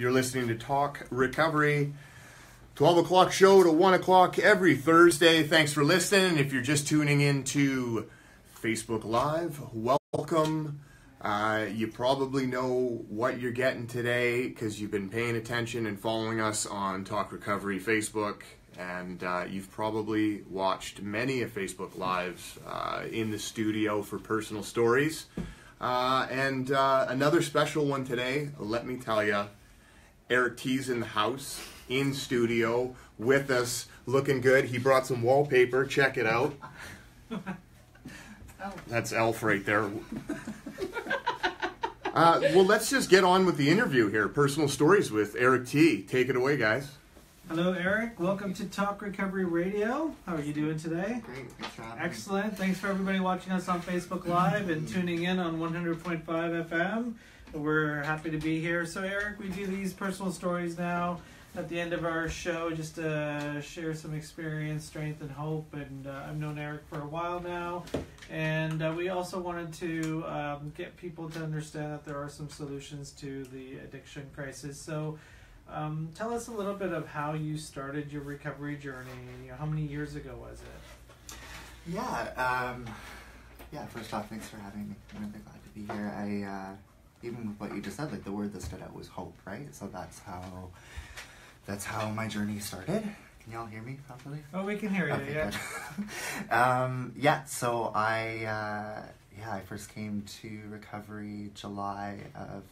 You're listening to Talk Recovery, 12 o'clock show to 1 o'clock every Thursday. Thanks for listening. If you're just tuning into Facebook Live, welcome. You probably know what you're getting today because you've been paying attention and following us on Talk Recovery Facebook. And you've probably watched many of Facebook Lives in the studio for personal stories. And another special one today, let me tell you, Eric T's in the house, in studio, with us, looking good. He brought some wallpaper, check it out. That's Elf right there. Well, let's just get on with the interview here. Personal stories with Eric T. Take it away, guys. Hello, Eric. Welcome to Talk Recovery Radio. How are you doing today? Great. Thanks for having me. Excellent. Thanks for everybody watching us on Facebook Live and tuning in on 100.5 FM. We're happy to be here. So, Eric, we do these personal stories now at the end of our show just to share some experience, strength, and hope. And I've known Eric for a while now. And we also wanted to get people to understand that there are some solutions to the addiction crisis. So, tell us a little bit of how you started your recovery journey. How many years ago was it? Yeah, first off, thanks for having me. I'm really glad to be here. Even with what you just said, like the word that stood out was hope, right? So that's how my journey started. Can y'all hear me properly? Oh, we can hear you, okay, yeah. So I first came to recovery July of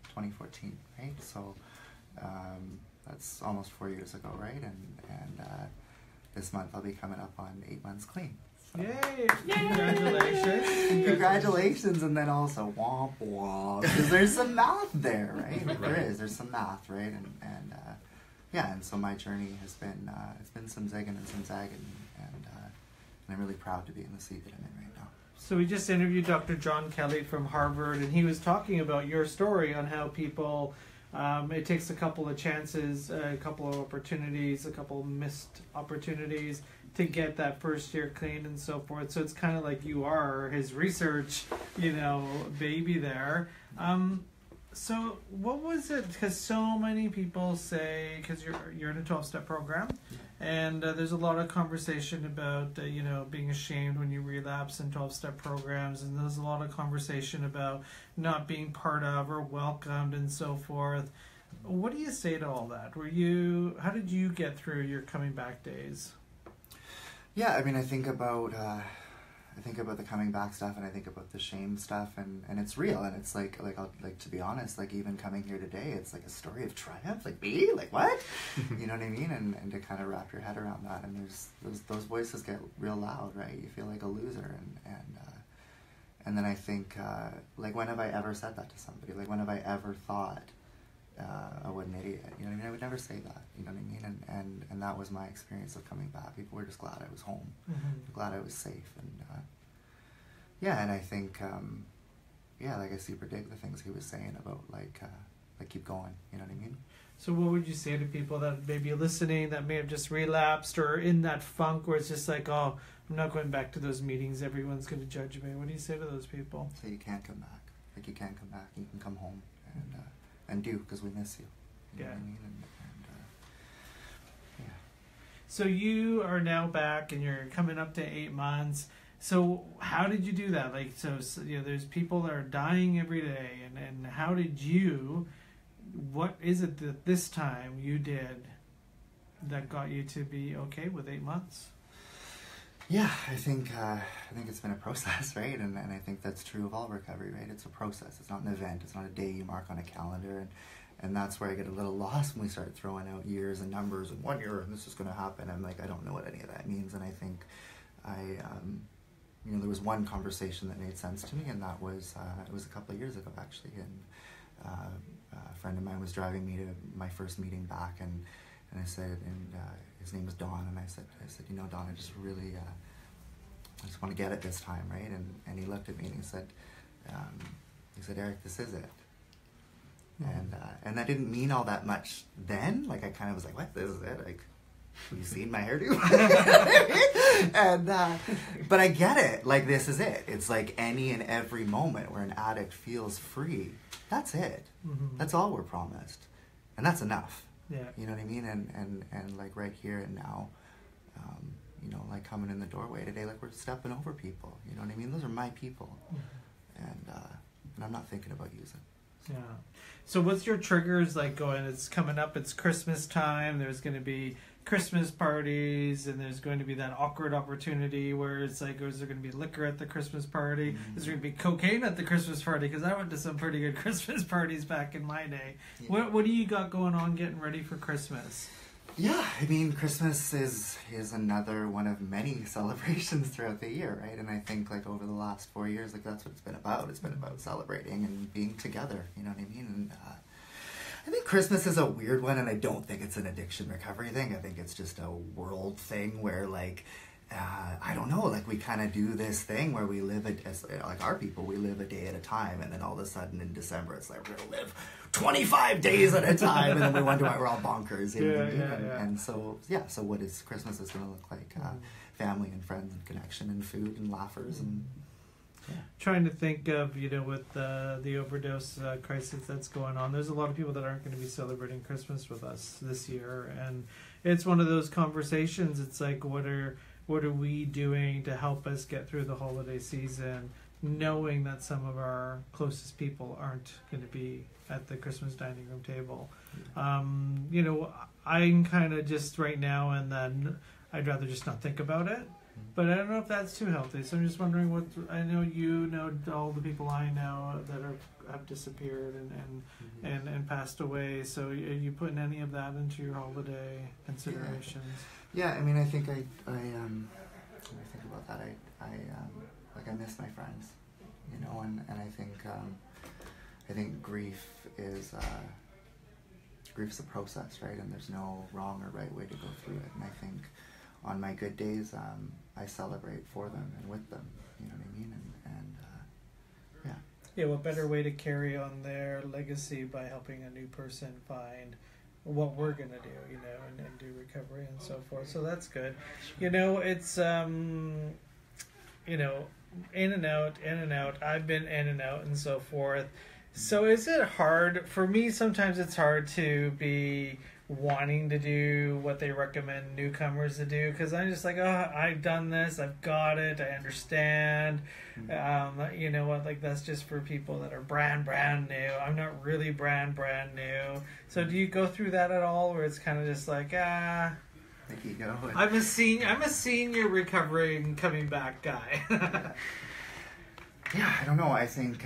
2014, right? So that's almost 4 years ago, right? And this month I'll be coming up on 8 months clean. So. Yay! Congratulations! Congratulations, and then also womp womp, because there's some math there, right? Like there's some math, right? And so my journey has been it's been some zigging and some zagging, and I'm really proud to be in the seat that I'm in right now. So we just interviewed Dr. John Kelly from Harvard, and he was talking about your story on how people. It takes a couple of chances, a couple of opportunities, a couple of missed opportunities to get that first year clean and so forth. So it's kind of like you are his research, baby there. So what was it? Because so many people say, because you're in a 12-step program, and there's a lot of conversation about being ashamed when you relapse in 12-step programs, and there's a lot of conversation about not being part of or welcomed and so forth. What do you say to all that? How did you get through your coming back days? Yeah, I mean, I think about the coming back stuff, and I think about the shame stuff, and it's real, and it's like to be honest, like even coming here today, it's like a story of triumph. Like me, like what? You know what I mean? And to kind of wrap your head around that, and there's those voices get real loud, right? You feel like a loser, and then I think like when have I ever said that to somebody? Like when have I ever thought, oh, what an idiot? You know what I mean? I would never say that. You know what I mean? And that was my experience of coming back. People were just glad I was home, glad I was safe, and and I think like I super dig the things he was saying about like keep going. You know what I mean? So what would you say to people that may be listening that may have just relapsed or in that funk where it's just like, oh, I'm not going back to those meetings. Everyone's going to judge me. What do you say to those people? So you can't come back. Like you can't come back. You can come home and do, because we miss you. You know what I mean? And So you are now back and you're coming up to 8 months. So how did you do that? Like, so there's people that are dying every day, and how did you, what is it that this time you did that got you to be okay with 8 months? Yeah, I think it's been a process, right? And I think that's true of all recovery, right? It's a process. It's not an event. It's not a day you mark on a calendar. And that's where I get a little lost when we start throwing out years and numbers and 1 year and this is going to happen. I'm like, I don't know what any of that means. And I think there was one conversation that made sense to me, and that was it was a couple of years ago actually. And a friend of mine was driving me to my first meeting back, and I said, and his name was Don, and I said, Don, I just really, I just want to get it this time, right? And he looked at me and he said, Eric, this is it. And that didn't mean all that much then. Like I kind of was like, what? This is it? Like, have you seen my hairdo? But I get it. Like, this is it. It's like any and every moment where an addict feels free. That's it. Mm-hmm. That's all we're promised. and that's enough. Yeah. You know what I mean? And like right here and now, you know, like coming in the doorway today, like we're stepping over people. You know what I mean? Those are my people, and I'm not thinking about using. So. Yeah. So what's your triggers like going? It's coming up. It's Christmas time. There's going to be Christmas parties, and there's going to be that awkward opportunity where it's like, is there going to be liquor at the Christmas party? Is there going to be cocaine at the Christmas party? Because I went to some pretty good Christmas parties back in my day. Yeah. What do you got going on getting ready for Christmas? Yeah, I mean, Christmas is another one of many celebrations throughout the year, right? And I think, like, over the last 4 years, like, that's what it's been about. It's been about celebrating and being together, you know what I mean? And I think Christmas is a weird one, and I don't think it's an addiction recovery thing. I think it's just a world thing where, like, I don't know, like, we kind of do this thing where we live, like, our people, we live a day at a time, and then all of a sudden in December, it's like, we're going to live 25 days at a time, and then we wonder why we're all bonkers. You know? And so, yeah, so what is Christmas is going to look like? Family and friends and connection and food and laughers and... Yeah. Trying to think of, you know, with the overdose crisis that's going on, there's a lot of people that aren't going to be celebrating Christmas with us this year, and it's one of those conversations. It's like, what are we doing to help us get through the holiday season, knowing that some of our closest people aren't going to be at the Christmas dining room table? You know, I'm kind of just right now, and then I'd rather just not think about it. But I don't know if that's too healthy. So I'm just wondering what I know. You know all the people I know that have disappeared and passed away. So are you putting any of that into your holiday considerations? Yeah, I mean, I think when I think about that, I miss my friends, you know, and I think grief's a process, right? And there's no wrong or right way to go through it. And I think on my good days, I celebrate for them and with them, you know what I mean? And yeah. Yeah, what better way to carry on their legacy by helping a new person find what we're going to do, you know, and do recovery and so forth. So that's good. You know, it's, you know, in and out. I've been in and out and so forth. So is it hard, for me sometimes it's hard to be wanting to do what they recommend newcomers to do, because I'm just like, oh, I've done this, I've got it, I understand. You know what, like that's just for people that are brand new. I'm not really brand new. So do you go through that at all, where it's kind of just like, I'm a senior recovering coming back guy? Yeah, I don't know. I think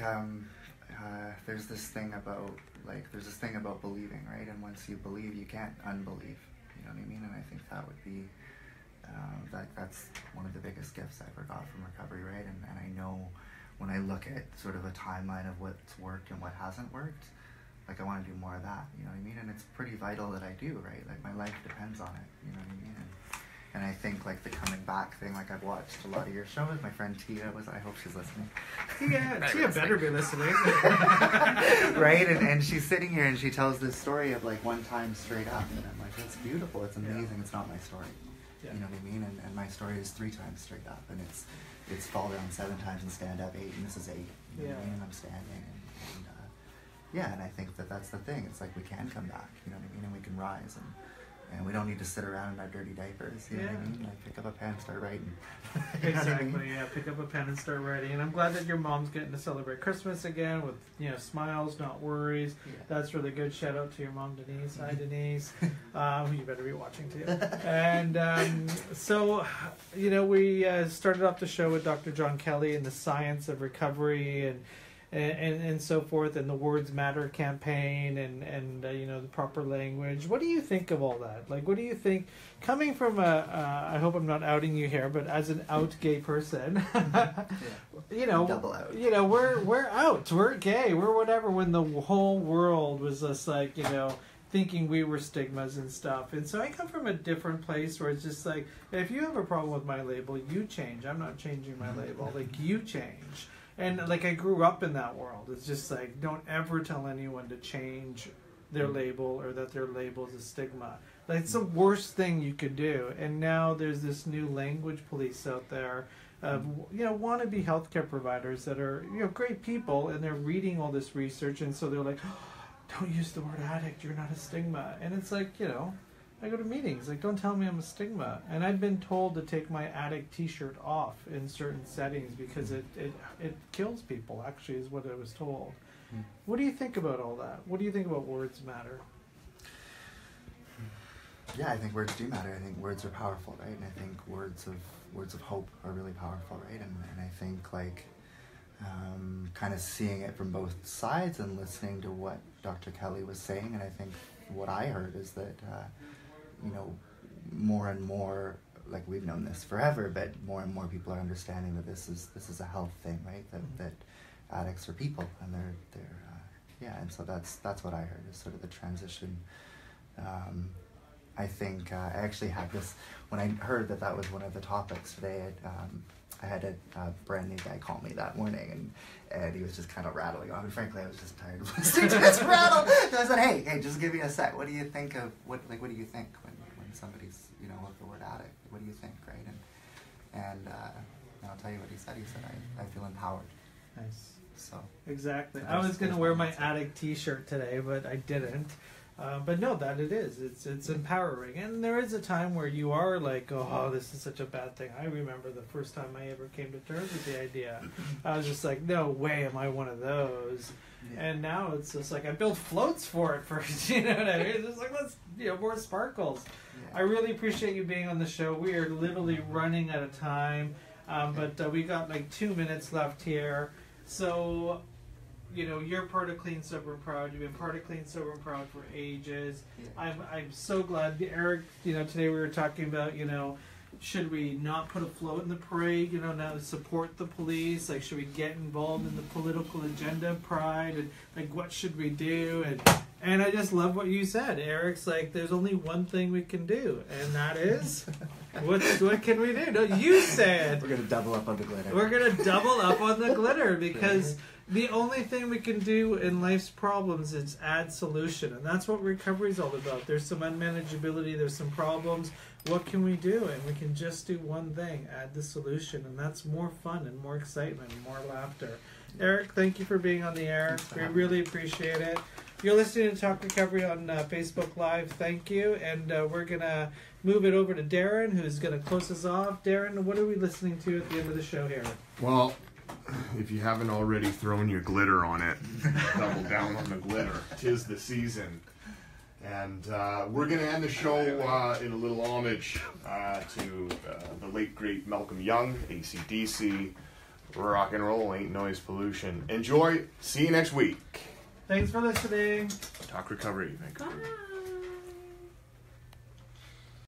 there's this thing about believing, right? And once you believe, you can't unbelieve. You know what I mean? And I think that would be that's one of the biggest gifts I ever got from recovery, right? And I know when I look at sort of a timeline of what's worked and what hasn't worked, like I want to do more of that. You know what I mean? And it's pretty vital that I do, right? Like my life depends on it. You know what I mean? And I think like the coming back thing, like I've watched a lot of your shows. My friend Tia I hope she's listening. Yeah, Tia better be listening. Right? And she's sitting here and she tells this story of like one time straight up. And I'm like, that's beautiful. It's amazing. Yeah. It's not my story. Yeah. You know what I mean? And my story is 3 times straight up. And it's fall down 7 times and stand up 8. And this is 8. You know what I mean? And I'm standing. And yeah, and I think that's the thing. It's like we can come back. You know what I mean? And we can rise. And we don't need to sit around in our dirty diapers. You know what I mean? Like, pick up a pen and start writing. Exactly, I mean? Yeah. Pick up a pen and start writing. And I'm glad that your mom's getting to celebrate Christmas again with, you know, smiles, not worries. Yeah. That's really good. Shout out to your mom, Denise. Hi, Denise. You better be watching, too. And so, you know, we started off the show with Dr. John Kelly and the science of recovery and so forth, and the Words Matter campaign, and you know, the proper language. What do you think of all that? Like, what do you think, coming from I hope I'm not outing you here, but as an out gay person, you know, double out. You know, we're out, we're gay, we're whatever, when the whole world was just like, you know, thinking we were stigmas and stuff. And so I come from a different place where it's just like, if you have a problem with my label, you change. I'm not changing my label. Like, you change. And like, I grew up in that world. It's just like, don't ever tell anyone to change their label or that their label is a stigma. Like, it's the worst thing you could do. And now there's this new language police out there of, you know, wannabe healthcare providers that are, you know, great people, and they're reading all this research, and so they're like, don't use the word addict, you're not a stigma. And it's like, you know, I go to meetings, like, don't tell me I'm a stigma. And I've been told to take my addict t-shirt off in certain settings because it kills people, actually, is what I was told. What do you think about all that? What do you think about words matter? Yeah, I think words do matter. I think words are powerful, right? And I think words of hope are really powerful, right? And I think, like, kind of seeing it from both sides and listening to what Dr. Kelly was saying, and I think what I heard is that, you know, more and more, like, we've known this forever, but more and more people are understanding that this is a health thing, right? That addicts are people, and they're yeah, and so that's what I heard, is sort of the transition. I think I actually had this, when I heard that was one of the topics today, I had a brand new guy call me that morning, and he was just kind of rattling on, and frankly I was just tired of listening to this rattle. So I said, hey, just give me a sec. What do you think of, what do you think when somebody's, you know, with the word addict? What do you think, right? And I'll tell you what he said. He said, I feel empowered. Nice. So exactly. I was going to wear my addict t-shirt today, but I didn't. But no, that it is. It's empowering. And there is a time where you are like, oh, this is such a bad thing. I remember the first time I ever came to terms with the idea. I was just like, no way am I one of those. Yeah. And now it's just like, I built floats for it first. You know what I mean? It's just like, let's, you know, more sparkles. Yeah. I really appreciate you being on the show. We are literally running out of time. But we got like 2 minutes left here. So, you know, you're part of Clean, Sober, and Proud. You've been part of Clean, Sober, and Proud for ages. Yeah. I'm so glad. Eric, you know, today we were talking about, you know, should we not put a float in the parade, you know, now to support the police? Like, should we get involved in the political agenda of Pride? And, like, what should we do? And I just love what you said. Eric's like, there's only one thing we can do, and that is, what can we do? No, you said. We're going to double up on the glitter. We're going to double up on the glitter, because the only thing we can do in life's problems is add solution. And that's what recovery is all about. There's some unmanageability, there's some problems. What can we do? And we can just do one thing, add the solution. And that's more fun and more excitement and more laughter. Eric, thank you for being on the air. We really appreciate it. You're listening to Talk Recovery on Facebook Live. Thank you. And we're going to move it over to Darren, who's going to close us off. Darren, what are we listening to at the end of the show here? Well, if you haven't already thrown your glitter on it, double down on the glitter. 'Tis the season. And we're going to end the show in a little homage to the late, great Malcolm Young, AC/DC. Rock and roll ain't noise pollution. Enjoy. See you next week. Thanks for listening. Talk Recovery. Bye.